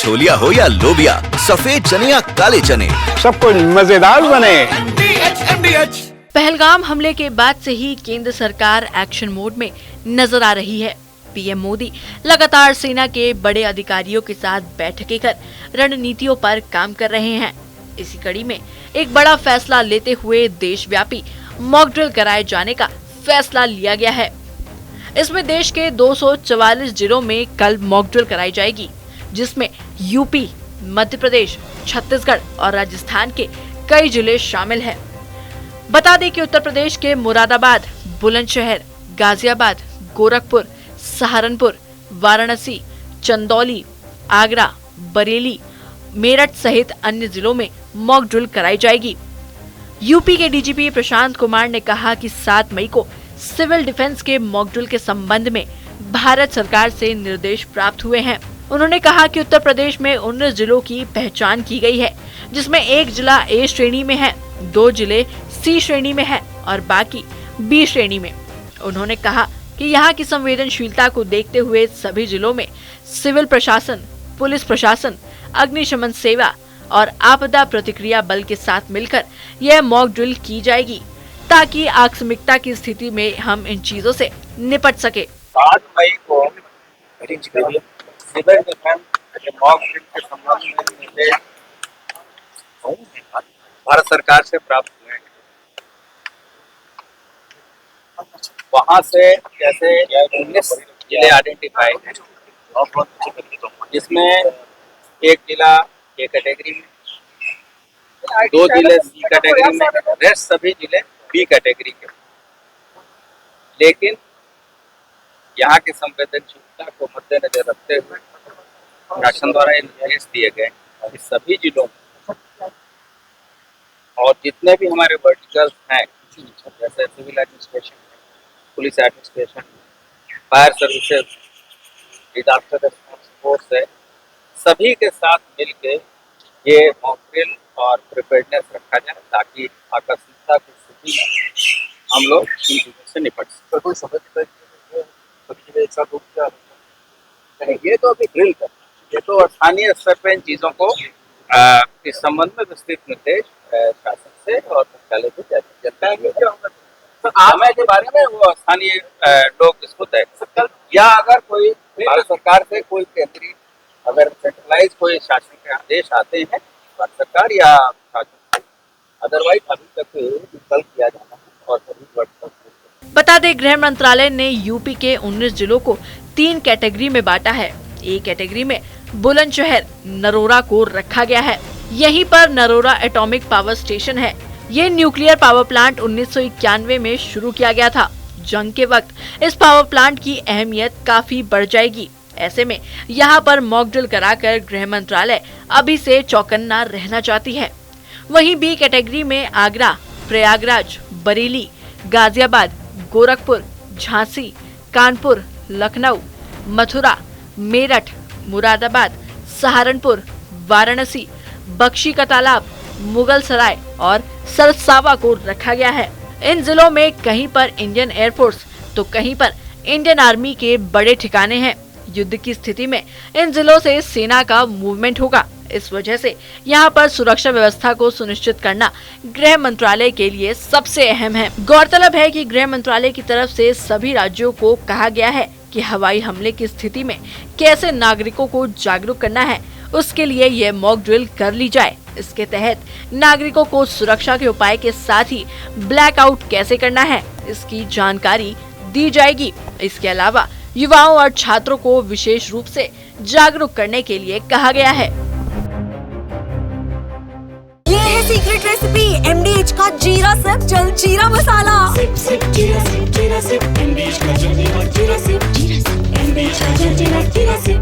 छोलिया हो या लोबिया, सफेद चने या काले चने, सब कुछ मजेदार बने। पहलगाम हमले के बाद से ही केंद्र सरकार एक्शन मोड में नजर आ रही है। पीएम मोदी लगातार सेना के बड़े अधिकारियों के साथ बैठकें कर रणनीतियों पर काम कर रहे हैं। इसी कड़ी में एक बड़ा फैसला लेते हुए देशव्यापी मॉक ड्रिल कराए जाने का फैसला लिया गया है। इसमें देश के 244 जिलों में कल मॉक ड्रिल कराई जाएगी, जिसमें यूपी, मध्य प्रदेश, छत्तीसगढ़ और राजस्थान के कई जिले शामिल हैं। बता दें कि उत्तर प्रदेश के मुरादाबाद, बुलंदशहर, गाजियाबाद, गोरखपुर, सहारनपुर, वाराणसी, चंदौली, आगरा, बरेली, मेरठ सहित अन्य जिलों में मॉक ड्रिल कराई जाएगी। यूपी के डीजीपी प्रशांत कुमार ने कहा कि 7 मई को सिविल डिफेंस के मॉक ड्रिल के संबंध में भारत सरकार से निर्देश प्राप्त हुए हैं। उन्होंने कहा कि उत्तर प्रदेश में 19 जिलों की पहचान की गई है, जिसमें 1 जिला ए श्रेणी में है, 2 जिले सी श्रेणी में है और बाकी बी श्रेणी में। उन्होंने कहा कि यहाँ की संवेदनशीलता को देखते हुए सभी जिलों में सिविल प्रशासन, पुलिस प्रशासन, अग्निशमन सेवा और आपदा प्रतिक्रिया बल के साथ मिलकर यह मॉक ड्रिल की जाएगी, ताकि आकस्मिकता की स्थिति में हम इन चीजों से निपट सके। 8 मई को सिविल डिफेंस मॉक ड्रिल के संबंध में निर्देश भारत सरकार से प्राप्त हुए हैं। वहाँ से जैसे 19 जिले आइडेंटिफाई हैं, जिसमें 1 जिला ए कैटेगरी में, 2 जिले सी कैटेगरी में, रेस्ट सभी जिले बी कैटेगरी के। लेकिन यहाँ की संवेदनशीलता को मद्देनजर रखते हुए शासन द्वारा ये निर्देश दिए गए कि सभी जिलों में और जितने भी हमारे वर्टिकल्स हैं, जैसे civil administration, police administration, fire services, disaster response force है, सभी के साथ मिलके ये मॉक ड्रिल और प्रिपेयर्डनेस रखा जाए, ताकि आकस्मिकता की स्थिति में हम लोग इन चीजों से निपट सकें। कोई समझता है कि एक साथ हो क्या? ये तो अभी ड्रिल कर, ये तो स्थानीय स्तर पर इन चीजों को इस संबंध में विस्तृत निर्देश शासन से और मुख्यालय को जाता है। तो समय के बारे में वो स्थानीय लोग इसको तय कर सकते हैं, या अगर कोई भारत सरकार से कोई केंद्रीय अगर सेंट्रलाइज कोई शासन के आदेश आते हैं भारत सरकार या शासन, अदरवाइज अभी तक विकल्प किया जाना है और सभी वर्ग। बता दें, गृह मंत्रालय ने यूपी के 19 जिलों को 3 कैटेगरी में बांटा है। ए कैटेगरी में बुलंदशहर, नरोरा को रखा गया है। यहीं पर नरोरा एटॉमिक पावर स्टेशन है। ये न्यूक्लियर पावर प्लांट 1991 में शुरू किया गया था। जंग के वक्त इस पावर प्लांट की अहमियत काफी बढ़ जाएगी। ऐसे में यहाँ पर मॉक ड्रिल कराकर गृह मंत्रालय अभी से चौकन्ना रहना चाहती है। वहीं बी कैटेगरी में आगरा, प्रयागराज, बरेली, गाजियाबाद, गोरखपुर, झांसी, कानपुर, लखनऊ, मथुरा, मेरठ, मुरादाबाद, सहारनपुर, वाराणसी, बख्शी का तालाब, मुगल सराय और सरसावा को रखा गया है। इन जिलों में कहीं पर इंडियन एयरफोर्स तो कहीं पर इंडियन आर्मी के बड़े ठिकाने हैं। युद्ध की स्थिति में इन जिलों से सेना का मूवमेंट होगा। इस वजह से यहाँ पर सुरक्षा व्यवस्था को सुनिश्चित करना गृह मंत्रालय के लिए सबसे अहम है। गौरतलब है कि गृह मंत्रालय की तरफ से सभी राज्यों को कहा गया है कि हवाई हमले की स्थिति में कैसे नागरिकों को जागरूक करना है, उसके लिए ये मॉक ड्रिल कर ली जाए। इसके तहत नागरिकों को सुरक्षा के उपाय के साथ ही ब्लैकआउट कैसे करना है, इसकी जानकारी दी जाएगी। इसके अलावा युवाओं और छात्रों को विशेष रूप से जागरूक करने के लिए कहा गया है। ये है सीक्रेट रेसिपी MDH का जीरा सिप जल जीरा मसाला। सिप सिप जीरा सिप MDH का जल जीरा सिप MDH का जल जीरा सिप।